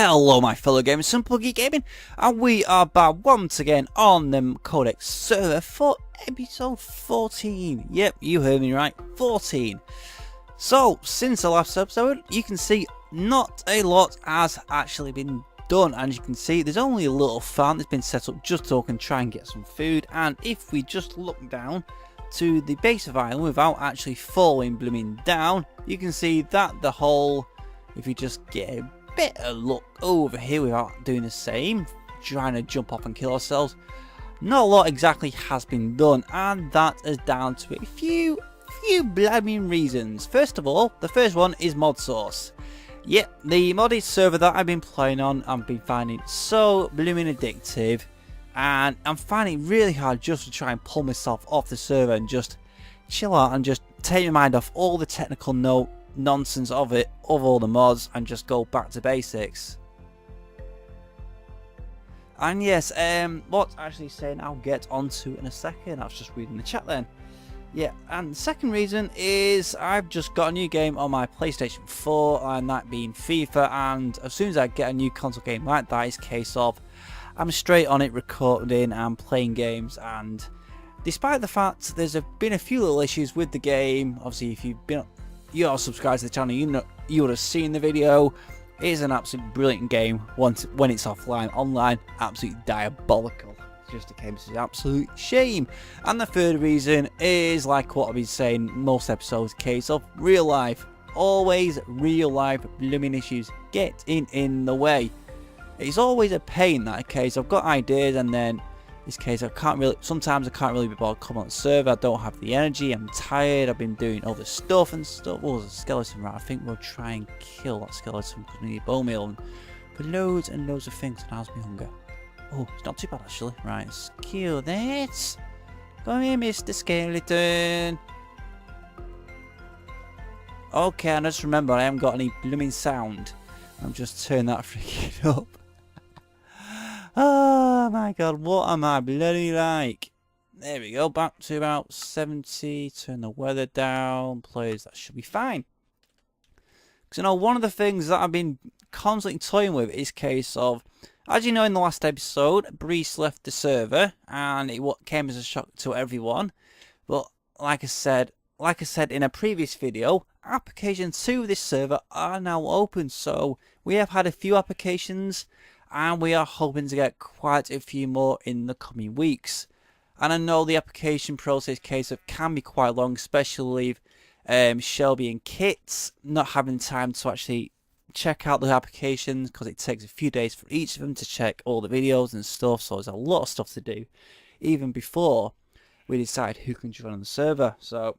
Hello my fellow gamers, Simple Geek Gaming, and we are back once again on the Codex server for episode 14. Yep, you heard me right, 14. So, since the last episode, you can see not a lot has actually been done. And you can see there's only a little farm that's been set up just so I can try and get some food. And if we just look down to the base of the island without actually falling blooming down, you can see that the whole, if you just get a bit of look over here without doing the same, trying to jump off and kill ourselves, not a lot exactly has been done, and that is down to a few blooming reasons. First of all, the first one is mod source. Yep, the modded server that I've been playing on, I've been finding so blooming addictive, and I'm finding it really hard just to try and pull myself off the server and just chill out and just take my mind off all the technical nonsense of it, of all the mods, and just go back to basics. And yes, what's actually saying I'll get onto in a second. I was just reading the chat then. Yeah, and the second reason is I've just got a new game on my PlayStation 4, and that being FIFA, and as soon as I get a new console game like that, it's a case of I'm straight on it recording and playing games. And despite the fact there's been a few little issues with the game, obviously if you are subscribed to the channel, you would have seen the video. It is an absolutely brilliant game when it's offline. Online, absolutely diabolical. It's just a case of absolute shame. And the third reason is, like what I've been saying most episodes, case of real life. Always real life blooming issues getting in the way. It's always a pain, that case. I've got ideas, and then this case sometimes I can't really be bothered come on the server. I don't have the energy, I'm tired, I've been doing other stuff and stuff. Oh, there's a skeleton, right? I think we'll try and kill that skeleton because we need bone meal and for loads and loads of things. And how's my hunger? Oh, it's not too bad actually. Right, let's kill that. Come here, Mr. Skeleton. Okay, I just remember I haven't got any blooming sound. I'm just turning that freaking up. Oh my god, what am I bloody like? There we go, back to about 70, turn the weather down, please, that should be fine. Because you know, one of the things that I've been constantly toying with is case of, as you know in the last episode, Brhysh left the server, and it came as a shock to everyone. But like I said in a previous video, applications to this server are now open, so we have had a few applications, and we are hoping to get quite a few more in the coming weeks. And I know the application process can be quite long, especially Shelby and Kits not having time to actually check out the applications, because it takes a few days for each of them to check all the videos and stuff. So there's a lot of stuff to do even before we decide who can join on the server. So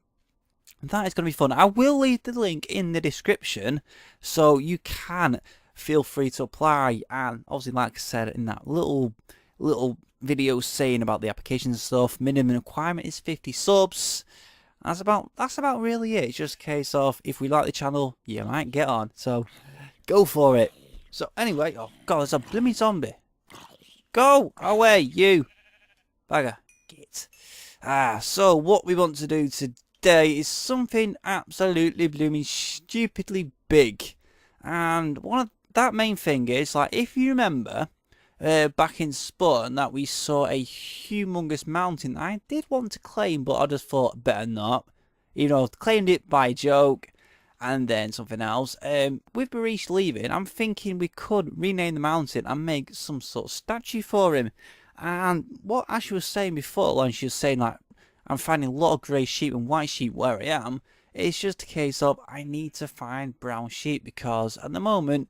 that is going to be fun. I will leave the link in the description so you can feel free to apply. And obviously, like I said in that little video saying about the applications and stuff, minimum requirement is 50 subs. That's about really it. It's just a case of, if we like the channel, you might get on, so go for it. So anyway, oh god, there's a blooming zombie. Go away, you bagger. Get. So what we want to do today is something absolutely blooming stupidly big. And one of that main thing is, like, if you remember back in Spawn that we saw a humongous mountain I did want to claim, but I just thought better not. You know, claimed it by joke and then something else. With Brhysh leaving, I'm thinking we could rename the mountain and make some sort of statue for him. And what Ash was saying before, when she was saying, like, I'm finding a lot of grey sheep and white sheep where I am, it's just a case of I need to find brown sheep, because at the moment,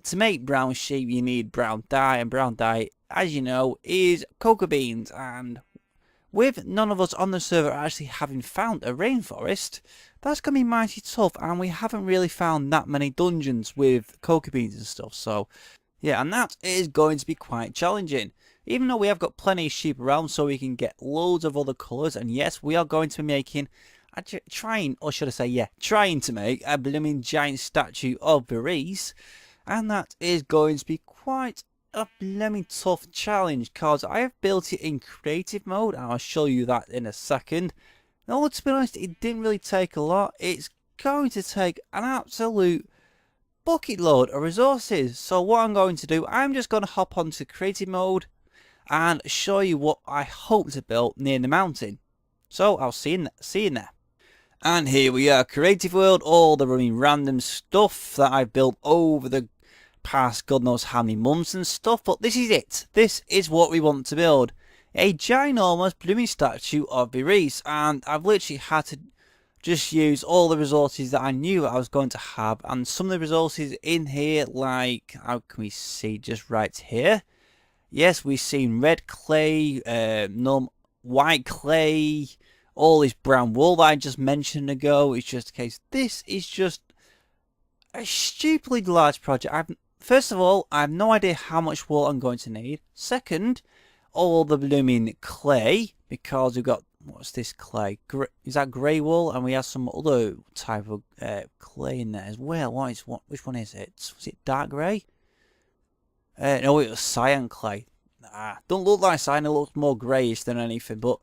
to make brown sheep you need brown dye, and brown dye, as you know, is cocoa beans. And with none of us on the server actually having found a rainforest, that's going to be mighty tough, and we haven't really found that many dungeons with cocoa beans and stuff. So yeah, and that is going to be quite challenging, even though we have got plenty of sheep around so we can get loads of other colours. And yes, we are going to be making trying to make a blooming giant statue of Brhysh. And that is going to be quite a blooming tough challenge, because I have built it in creative mode, and I'll show you that in a second. Now, to be honest, it didn't really take a lot. It's going to take an absolute bucket load of resources. So what I'm going to do, I'm just going to hop onto creative mode and show you what I hope to build near the mountain. So I'll see you in there. And here we are, creative world, all the running random stuff that I've built over the past God knows how many months and stuff. But this is it. This is what we want to build. A ginormous blooming statue of Brhysh. And I've literally had to just use all the resources that I knew I was going to have. And some of the resources in here, like, how can we see just right here? Yes, we've seen red clay, white clay, all this brown wool that I just mentioned ago. It's just a case. This is just a stupidly large project. First of all, I have no idea how much wool I'm going to need. Second, all the blooming clay, because we've got, what's this clay? Is that grey wool? And we have some other type of clay in there as well. Which one is it? Was it dark grey? No, it was cyan clay. Don't look like cyan, it looks more greyish than anything, but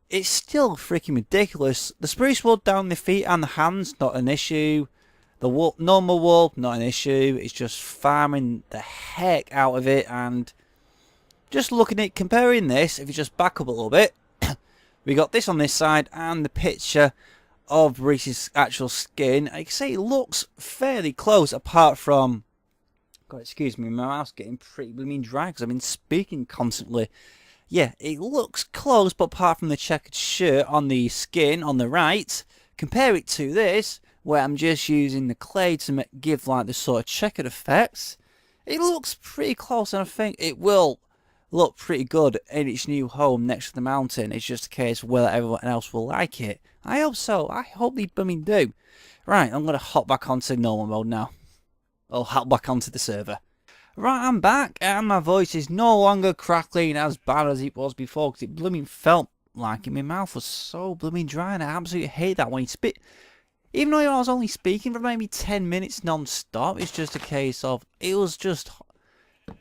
it's still freaking ridiculous. The spruce wood down the feet and the hands, not an issue. The wool, normal wool, not an issue. It's just farming the heck out of it. And just looking at comparing this, if you just back up a little bit, we got this on this side and the picture of Brhysh's actual skin. I can say it looks fairly close, apart from, God, excuse me, my mouth's getting pretty blooming dry because I've been speaking constantly. Yeah, it looks close, but apart from the checkered shirt on the skin on the right, compare it to this, where I'm just using the clay to give like the sort of checkered effects. It looks pretty close, and I think it will look pretty good in its new home next to the mountain. It's just a case of whether everyone else will like it. I hope so. I hope they blooming do. Right, I'm going to hop back onto normal mode now. I'll hop back onto the server. Right, I'm back, and my voice is no longer crackling as bad as it was before, because it blooming felt like it. My mouth was so blooming dry, and I absolutely hate that when you spit. Even though I was only speaking for maybe 10 minutes non-stop, it's just a case of, it was just,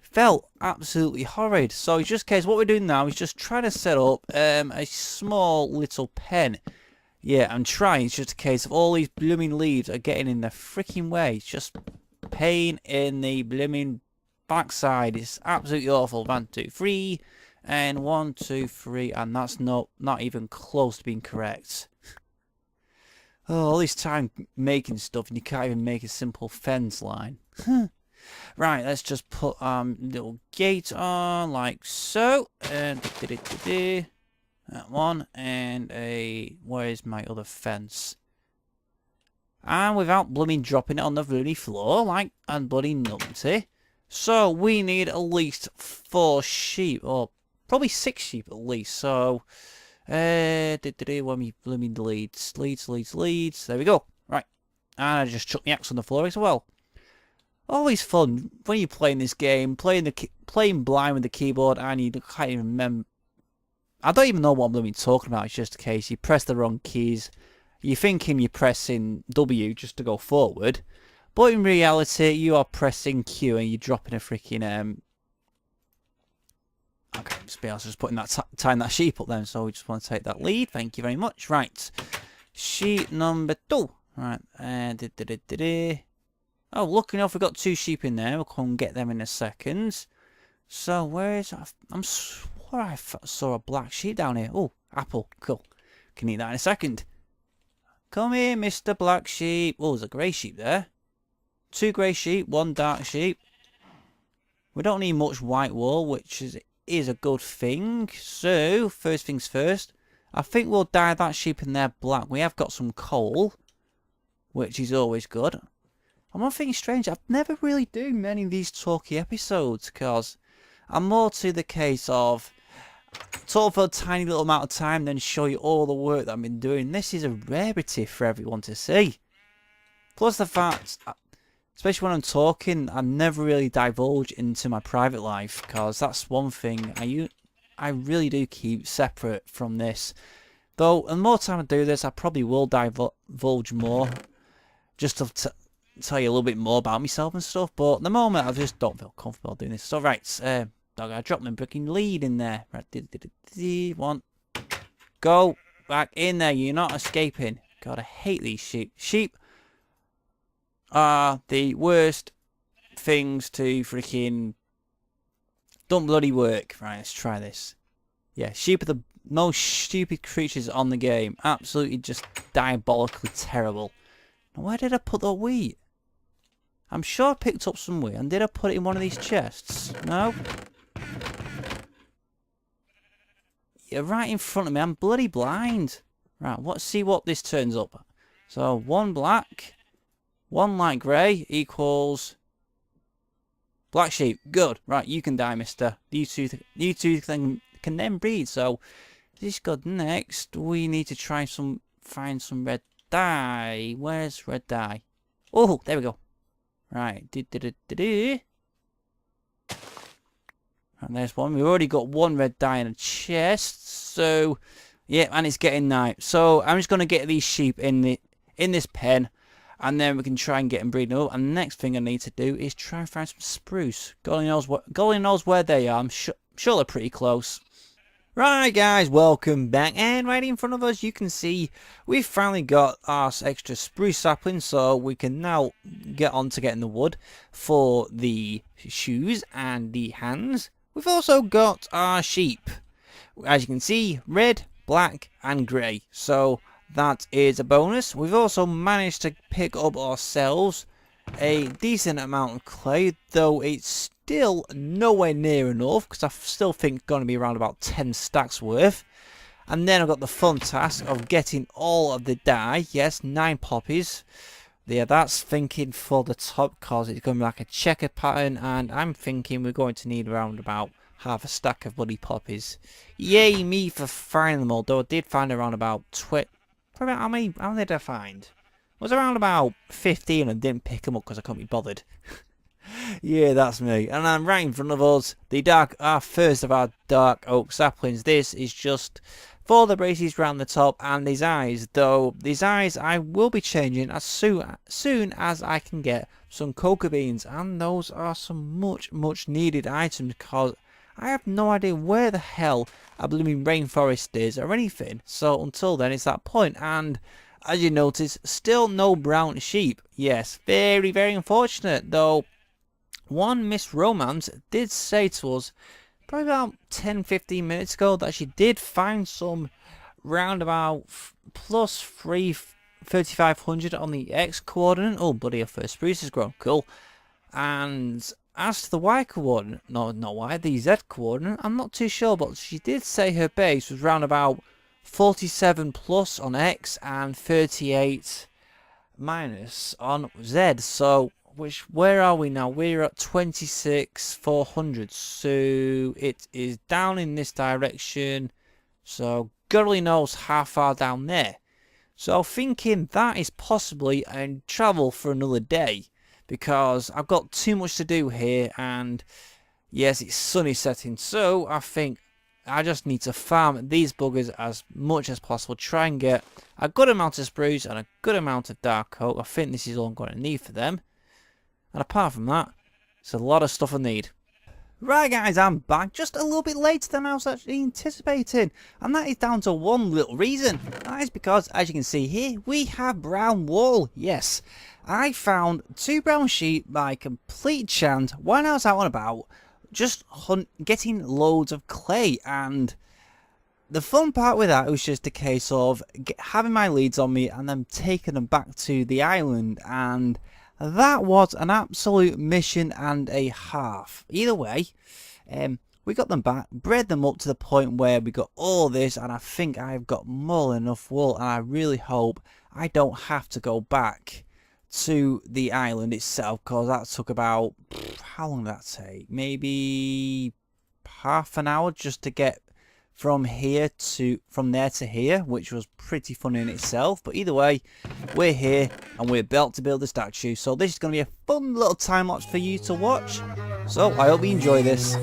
felt absolutely horrid. So it's just a case, what we're doing now is just trying to set up a small little pen. Yeah, I'm trying. It's just a case of all these blooming leaves are getting in the freaking way. It's just pain in the blooming backside. It's absolutely awful. 1, 2, 3, and 1, 2, 3, and that's not even close to being correct. Oh, all this time making stuff and you can't even make a simple fence line. Right, let's just put little gate on like so, and that one, and where's my other fence? And without blooming dropping it on the bloody floor like a bloody numpty. So we need at least 4 sheep, or probably 6 sheep at least. So when we blooming leads. There we go. Right, and I just chucked the axe on the floor as well. Always fun when you're playing this game, playing blind with the keyboard, and you can't even remember. I don't even know what I'm blooming talking about. It's just a case you press the wrong keys. You're thinking you're pressing W just to go forward, but in reality you are pressing Q and you're dropping a freaking okay, just putting that tying that sheep up then. So we just want to take that lead. Thank you very much. Right, sheep number 2. Right, oh, look enough, we've got 2 sheep in there. We'll come and get them in a second. So where is that? I'm sure I saw a black sheep down here. Oh, apple, cool. Can eat that in a second. Come here, Mr. Black Sheep. Oh, there's a grey sheep there. 2 grey sheep, 1 dark sheep. We don't need much white wool, which is a good thing. So, first things first, I think we'll dye that sheep in there black. We have got some coal, which is always good. And one thing strange, I've never really do many of these talky episodes, because I'm more to the case of talk for a tiny little amount of time, then show you all the work that I've been doing. This is a rarity for everyone to see. Plus the fact, especially when I'm talking, I never really divulge into my private life, because that's one thing I really do keep separate from this. Though, the more time I do this, I probably will divulge more, just to tell you a little bit more about myself and stuff. But at the moment, I just don't feel comfortable doing this. So right, I dropped my freaking lead in there. Right, 1, go back in there. You're not escaping. God, I hate these sheep. Sheep are the worst things to freaking don't bloody work. Right, let's try this. Yeah, sheep are the most stupid creatures on the game. Absolutely just diabolically terrible. Now, where did I put the wheat? I'm sure I picked up some wheat. And did I put it in one of these chests? No? You're right in front of me. I'm bloody blind. Right, let's see what this turns up. So, 1 black, 1 light grey equals black sheep. Good. Right, you can die, mister. You two can then breed. So, this good. Next, we need to try find some red dye. Where's red dye? Oh, there we go. Right. And there's one. We've already got 1 red dye in a chest. So, yeah, and it's getting night. So, I'm just going to get these sheep in this pen. And then we can try and get them breeding up. And the next thing I need to do is try and find some spruce. Golly knows where they are. I'm sure they're pretty close. Right, guys, welcome back. And right in front of us, you can see we've finally got our extra spruce sapling. So we can now get on to getting the wood for the shoes and the hands. We've also got our sheep. As you can see, red, black, and grey. So that is a bonus. We've also managed to pick up ourselves a decent amount of clay, though it's still nowhere near enough, because I still think it's going to be around about 10 stacks worth. And then I've got the fun task of getting all of the dye. Yes, 9 poppies. Yeah, that's thinking for the top, because it's going to be like a checker pattern, and I'm thinking we're going to need around about half a stack of bloody poppies. Yay me for finding them all, though I did find around about 20. How many did I find? It was around about 15 and didn't pick them up because I couldn't be bothered. Yeah, that's me. And I'm right in front of us, our first of our dark oak saplings. This is just for the braces round the top and these eyes. Though these eyes I will be changing as soon as I can get some cocoa beans. And those are some much needed items, because I have no idea where the hell a blooming rainforest is or anything. So until then, it's that point. And as you notice, still no brown sheep. Yes, very unfortunate. Though one Miss Romance did say to us probably about 10-15 minutes ago that she did find some round about plus 3,500 on the X coordinate. Oh, buddy, our first spruce has grown. Cool. And as to the Y coordinate, not Y, the Z coordinate, I'm not too sure, but she did say her base was round about 47 plus on X and 38 minus on Z. So, where are we now? We're at 26,400. So, it is down in this direction. So, God only knows how far down there. So, thinking that is possibly a travel for another day, because I've got too much to do here, and yes, it's sunny setting, so I think I just need to farm these buggers as much as possible, try and get a good amount of spruce and a good amount of dark oak. I think this is all I'm going to need for them, and apart from that, it's a lot of stuff I need. Right, guys, I'm back just a little bit later than I was actually anticipating, and that is down to one little reason. That is because, as you can see here, we have brown wool. Yes, I found 2 brown sheep by complete chance when I was out and about, just getting loads of clay. And the fun part with that was just a case of having my leads on me and then taking them back to the island, and that was an absolute mission and a half. Either way, we got them back, bred them up to the point where we got all this, and I think I've got more than enough wool, and I really hope I don't have to go back to the island itself, because that took about, how long did that take? Maybe half an hour just to get from there to here, which was pretty fun in itself. But either way, we're here and we're about to build a statue, so this is going to be a fun little time lapse for you to watch, so I hope you enjoy this.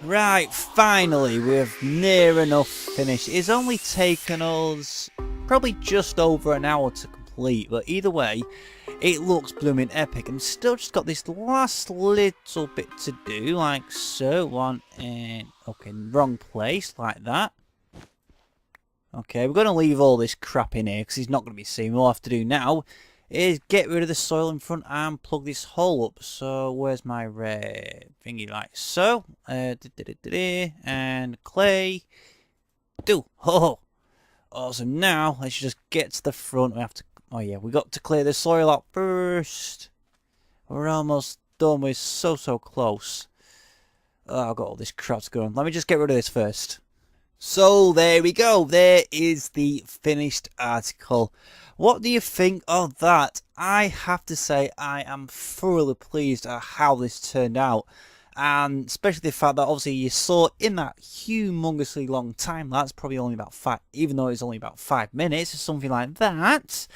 Right, finally, we're near enough finished. It's only taken us probably just over an hour to complete, but either way, it looks blooming epic. And still just got this last little bit to do, like so. One and okay, wrong place, like that. Okay, we're going to leave all this crap in here because he's not going to be seen. All I have to do now is get rid of the soil in front and plug this hole up. So where's my red thingy, like so, and clay, oh, awesome. Now let's just get to the front. We have to, oh yeah, we got to clear the soil out first. We're almost done. We're so close. Oh, I've got all this crap to go on. Let me just get rid of this first. So there we go, there is the finished article. What do you think of that? I have to say I am thoroughly pleased at how this turned out. And especially the fact that obviously you saw in that humongously long time, that's probably only about 5, even though it's only about 5 minutes or something like that.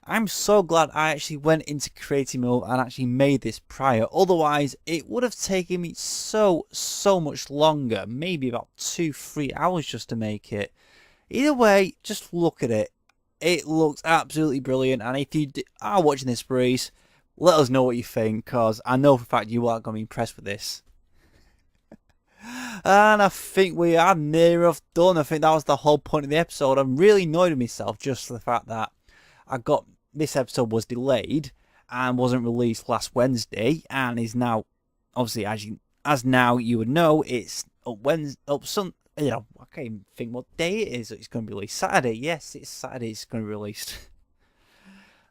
I'm so glad I actually went into creative mode and actually made this prior. Otherwise, it would have taken me so much longer. Maybe about 2-3 hours just to make it. Either way, just look at it. It looks absolutely brilliant. And if you are watching this, Brhysh, let us know what you think. Because I know for a fact you are going to be impressed with this. And I think we are near enough done. I think that was the whole point of the episode. I'm really annoyed with myself just for the fact that this episode was delayed and wasn't released last Wednesday, and is now, obviously, as now you would know, it's up Wednesday, I can't even think what day it is. It's going to be released. Saturday, yes, it's Saturday. It's going to be released.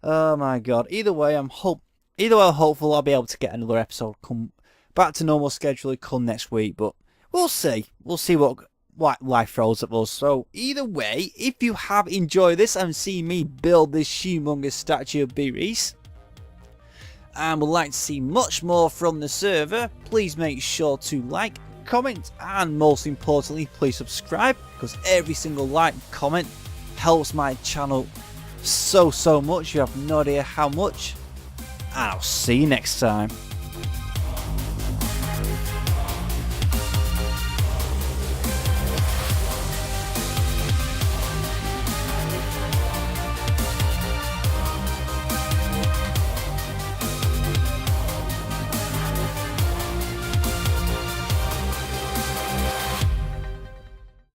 Oh my god. Either way, I'm hopeful I'll be able to get another episode come back to normal schedule come next week, but we'll see. We'll see what life throws at us. So either way, if you have enjoyed this and seen me build this humongous statue of Brhysh and would like to see much more from the server, please make sure to like, comment, and most importantly, please subscribe, because every single like and comment helps my channel so much. You have no idea how much. And I'll see you next time.